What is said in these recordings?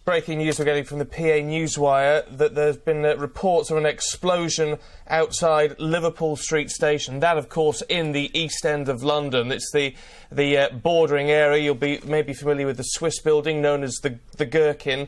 Breaking news we're getting from the PA Newswire that there's been reports of an explosion outside Liverpool Street Station. That, of course, in the East End of London. It's the bordering area. You'll be maybe familiar with the Swiss building known as the Gherkin,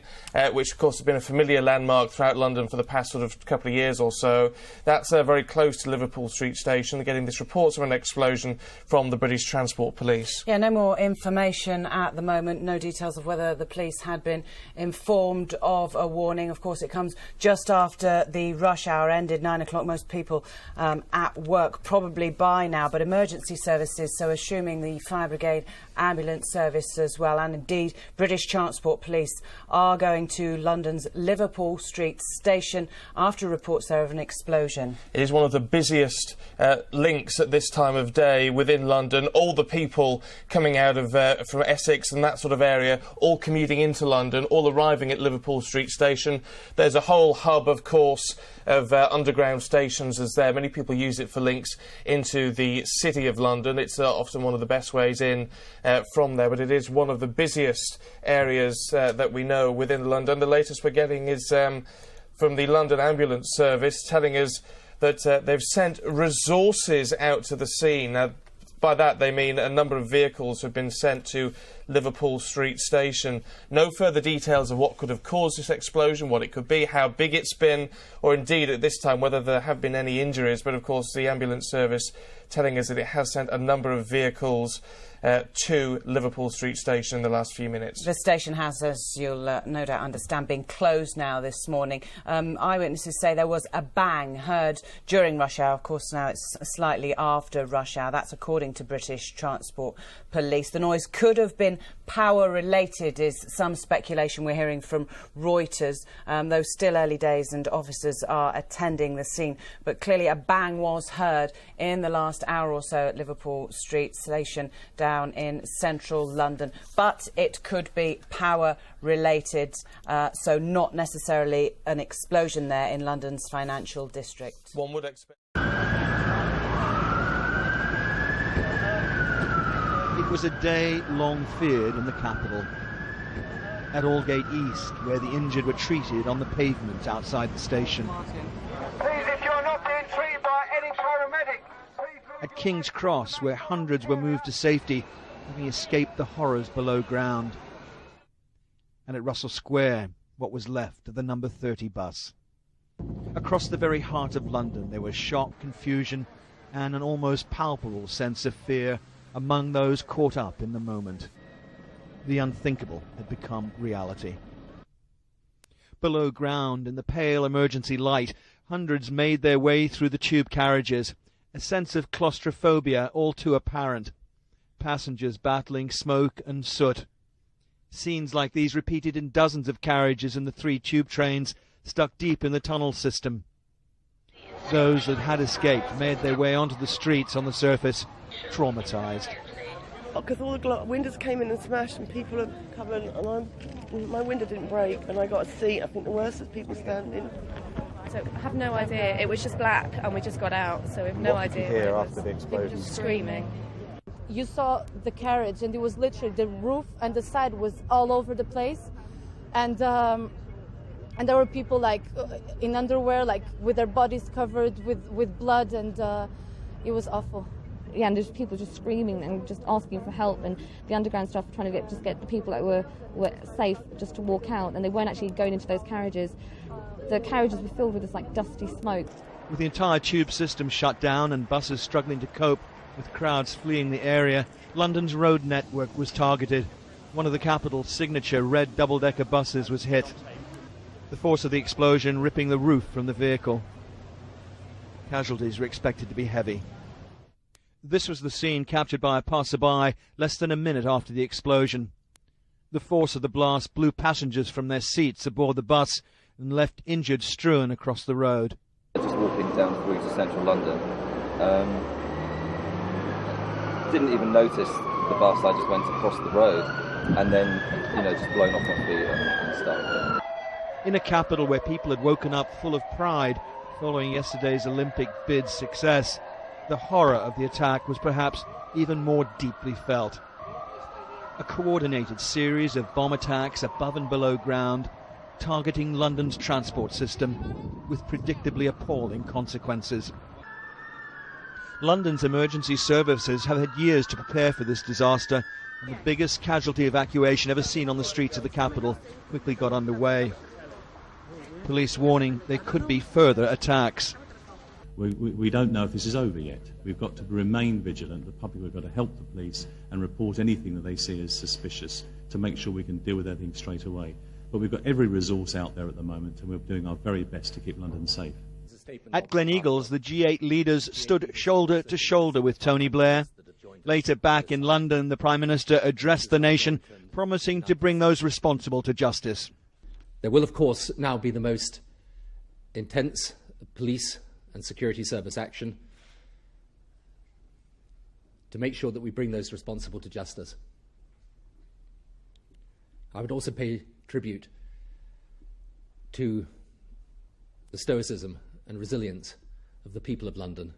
which, of course, has been a familiar landmark throughout London for the past sort of couple of years or so. That's very close to Liverpool Street Station. They're getting this reports of an explosion from the British Transport Police. Yeah, no more information at the moment. No details of whether the police had been informed of a warning. Of course, it comes just after the rush hour ended, 9 o'clock. Most people at work probably by now, but emergency services, so assuming the fire brigade, ambulance service as well, and indeed British Transport Police are going to London's Liverpool Street Station after reports there of an explosion. It is one of the busiest links at this time of day within London. All the people coming out of from Essex and that sort of area, all commuting into London, all arriving at Liverpool Street Station. There's a whole hub, of course, of underground stations as there. Many people use it for links into the City of London. It's often one of the best ways in from there, but it is one of the busiest areas that we know within London. The latest we're getting is from the London Ambulance Service telling us that they've sent resources out to the scene. Now, by that they mean a number of vehicles have been sent to Liverpool Street Station. No further details of what could have caused this explosion, what it could be, how big it's been, or indeed at this time whether there have been any injuries. But of course the ambulance service telling us that it has sent a number of vehicles to Liverpool Street Station in the last few minutes. The station has, as you'll no doubt understand, been closed now this morning. Eyewitnesses say there was a bang heard during rush hour. Of course, now it's slightly after rush hour. That's according to British Transport Police. The noise could have been power-related, is some speculation we're hearing from Reuters, though still early days and officers are attending the scene. But clearly a bang was heard in the last hour or so at Liverpool Street Station down in central London. But it could be power-related, so not necessarily an explosion there in London's financial district. One would expect. It was a day long feared in the capital. At Aldgate East, where the injured were treated on the pavement outside the station. Please, if you're not being treated by any paramedic, please... At King's Cross, where hundreds were moved to safety, having escaped the horrors below ground. And at Russell Square, what was left of the number 30 bus. Across the very heart of London, there was shock, confusion, and an almost palpable sense of fear among those caught up in the moment. The unthinkable had become reality. Below ground, in the pale emergency light, hundreds made their way through the tube carriages, a sense of claustrophobia all too apparent. Passengers battling smoke and soot. Scenes like these repeated in dozens of carriages in the 3 tube trains stuck deep in the tunnel system. Those that had escaped made their way onto the streets on the surface, traumatised. Because all the windows came in and smashed and people are covered, and my window didn't break and I got a seat. I think the worst is people standing. So I have no idea. It was just black and we just got out, so we have no idea. What did you hear after the explosion? People just screaming. You saw the carriage and it was literally the roof and the side was all over the place, and there were people like in underwear, like with their bodies covered with blood, and it was awful. Yeah, and there's people just screaming and just asking for help, and the underground staff trying to get the people that were safe just to walk out, and they weren't actually going into those carriages. The carriages were filled with this like dusty smoke. With the entire tube system shut down and buses struggling to cope, with crowds fleeing the area, London's road network was targeted. One of the capital's signature red double-decker buses was hit. The force of the explosion ripping the roof from the vehicle. Casualties were expected to be heavy. This was the scene captured by a passerby less than a minute after the explosion. The force of the blast blew passengers from their seats aboard the bus and left injured strewn across the road. Just walking down through to central London, didn't even notice the bus. I just went across the road and then, just blown off my feet and stuff. In a capital where people had woken up full of pride following yesterday's Olympic bid success, the horror of the attack was perhaps even more deeply felt. A coordinated series of bomb attacks above and below ground, targeting London's transport system with predictably appalling consequences. London's emergency services have had years to prepare for this disaster, and the biggest casualty evacuation ever seen on the streets of the capital quickly got underway. Police warning there could be further attacks. We don't know if this is over yet. We've got to remain vigilant. The public have got to help the police and report anything that they see as suspicious to make sure we can deal with everything straight away. But we've got every resource out there at the moment, and we're doing our very best to keep London safe. At Gleneagles, the G8 leaders stood shoulder to shoulder with Tony Blair. Later, back in London, the Prime Minister addressed the nation, promising to bring those responsible to justice. There will, of course, now be the most intense police and security service action to make sure that we bring those responsible to justice. I would also pay tribute to the stoicism and resilience of the people of London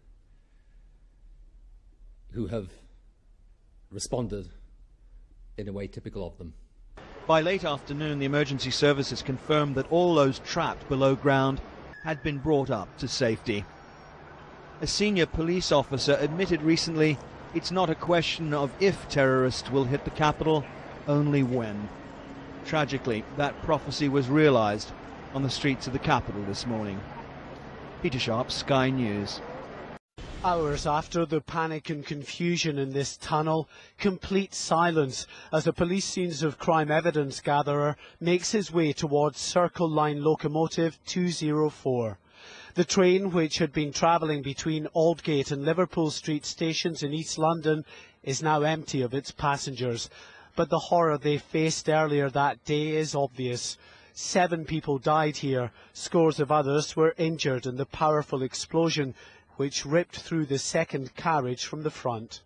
who have responded in a way typical of them. By late afternoon, the emergency services confirmed that all those trapped below ground had been brought up to safety. A senior police officer admitted recently it's not a question of if terrorists will hit the capital, only when. Tragically, that prophecy was realised on the streets of the capital this morning. Peter Sharp, Sky News. Hours after the panic and confusion in this tunnel, complete silence as a police scenes of crime evidence gatherer makes his way towards Circle Line locomotive 204. The train, which had been travelling between Aldgate and Liverpool Street stations in East London, is now empty of its passengers. But the horror they faced earlier that day is obvious. 7 people died here. Scores of others were injured in the powerful explosion which ripped through the second carriage from the front.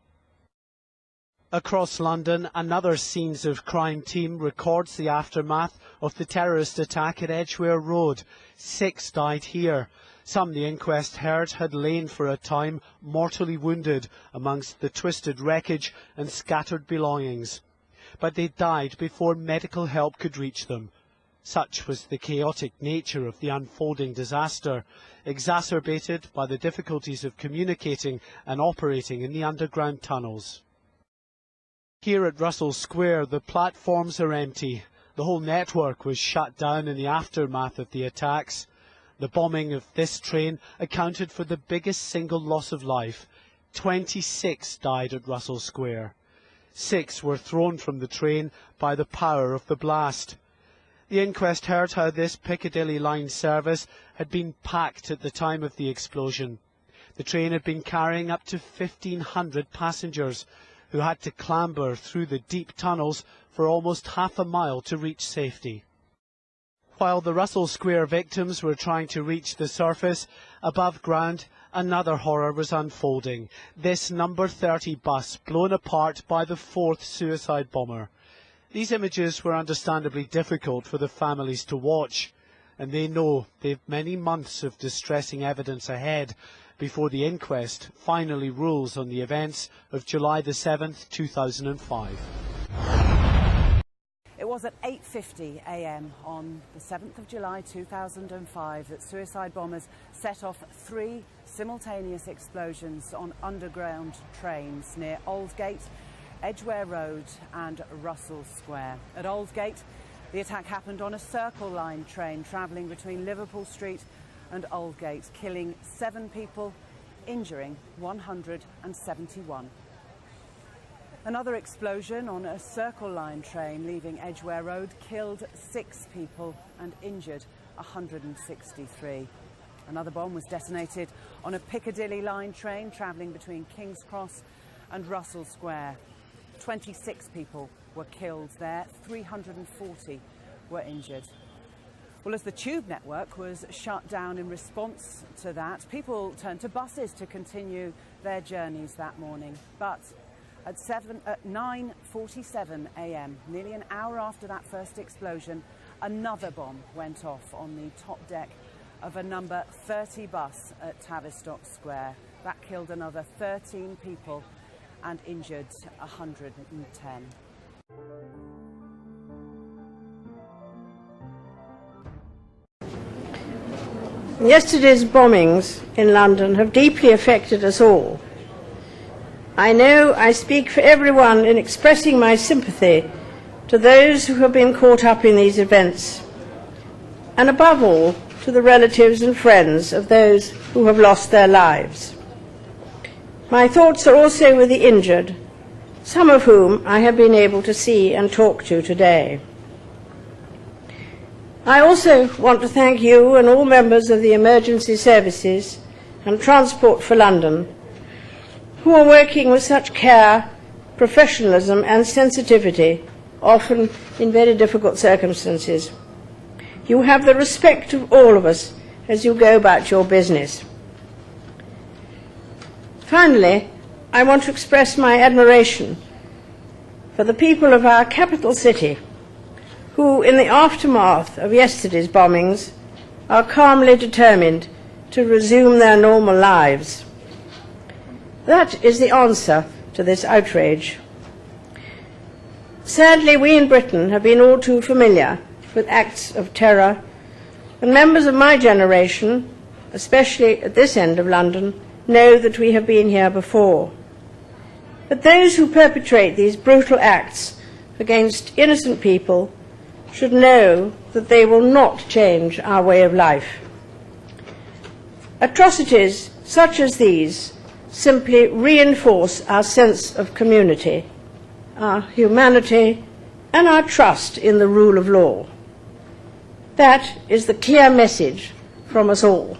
Across London, another Scenes of Crime team records the aftermath of the terrorist attack at Edgware Road. 6 died here. Some the inquest heard had lain for a time mortally wounded amongst the twisted wreckage and scattered belongings. But they died before medical help could reach them. Such was the chaotic nature of the unfolding disaster, exacerbated by the difficulties of communicating and operating in the underground tunnels. Here at Russell Square, the platforms are empty. The whole network was shut down in the aftermath of the attacks. The bombing of this train accounted for the biggest single loss of life. 26 died at Russell Square. 6 were thrown from the train by the power of the blast. The inquest heard how this Piccadilly line service had been packed at the time of the explosion. The train had been carrying up to 1,500 passengers who had to clamber through the deep tunnels for almost half a mile to reach safety. While the Russell Square victims were trying to reach the surface, above ground, another horror was unfolding. This number 30 bus blown apart by the 4th suicide bomber. These images were understandably difficult for the families to watch, and they know they've many months of distressing evidence ahead before the inquest finally rules on the events of July the 7th, 2005. It was at 8:50 a.m. on the 7th of July 2005 that suicide bombers set off 3 simultaneous explosions on underground trains near Aldgate, Edgware Road and Russell Square. At Aldgate, the attack happened on a Circle Line train travelling between Liverpool Street and Aldgate, killing 7 people, injuring 171. Another explosion on a Circle Line train leaving Edgware Road killed 6 people and injured 163. Another bomb was detonated on a Piccadilly line train travelling between King's Cross and Russell Square. 26 people were killed there, 340 were injured. Well, as the tube network was shut down in response to that, people turned to buses to continue their journeys that morning. But at 9:47 a.m., nearly an hour after that first explosion, another bomb went off on the top deck of a number 30 bus at Tavistock Square. That killed another 13 people and injured 110. Yesterday's bombings in London have deeply affected us all. I know I speak for everyone in expressing my sympathy to those who have been caught up in these events, and above all to the relatives and friends of those who have lost their lives. My thoughts are also with the injured, some of whom I have been able to see and talk to today. I also want to thank you and all members of the emergency services and Transport for London, who are working with such care, professionalism and sensitivity, often in very difficult circumstances. You have the respect of all of us as you go about your business. Finally, I want to express my admiration for the people of our capital city, who, in the aftermath of yesterday's bombings, are calmly determined to resume their normal lives. That is the answer to this outrage. Sadly, we in Britain have been all too familiar with acts of terror, and members of my generation, especially at this end of London, know that we have been here before. But those who perpetrate these brutal acts against innocent people should know that they will not change our way of life. Atrocities such as these simply reinforce our sense of community, our humanity, and our trust in the rule of law. That is the clear message from us all.